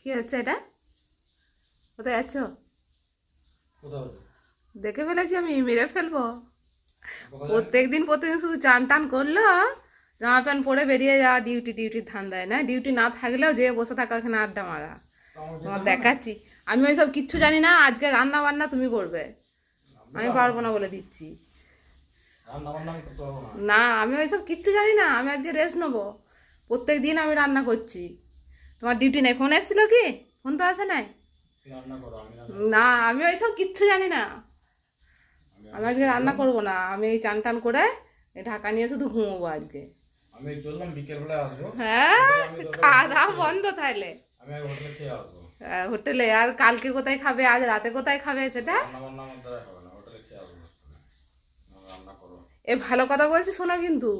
কি হচ্ছে এটা? কোথায় যাচ্ছ? কোথাও দেখে ফেলেছি, আমি মেরে ফেলবো। কোথাও যান? প্রত্যেকদিন শুধু চান টান করলো, জামা প্যান্ট পরে বেরিয়ে যাওয়া, ডিউটির ধান দেয় না, ডিউটি না থাকলেও যে বসে থাকা ওখানে আড্ডা মারা। তো আমার যেতে তোমার হবে না? দেখাচ্ছি। আমি ওইসব কিচ্ছু জানি না, আজকে রান্না বান্না তুমি করবে, আমি পারবো না বলে দিচ্ছি। রান্না বান্না আমি করতে পারবো না। না, আমি ওইসব কিচ্ছু জানি না, আমি আজকে রেস্ট নেবো। প্রত্যেক দিন আমি রান্না করছি। তোমার ডিউটি নেই? ফোন এসেছিল কি? ফোন তো আসে নাই। তুমি রান্না করো, আমি রান্না না, আমি ওইসব কিচ্ছু জানি না। আমি আজকে রান্না করবো না, আমি এই চান টান করে এই ঢাকা নিয়ে শুধু ঘুমোবো আজকে। আমি চললাম বিকেল বেলায় আসবো। হ্যাঁ, হোটেলে আমি দরকার খাওয়া হলে দাওয়া খেয়ে বন্ধ আসবো। তাহলে। আমি আগে হোটেলে খেয়ে আসবো। হোটেলে? আর কালকে কোথায় খাবে, আজ রাতে কোথায় খাবে সেটা? রান্না বান্না আমার দ্বারা হবে না, হোটেলে খেয়ে আসবো। আমার রান্না করো। এ ভালো কথা বলছি, শোনো কিন্তু।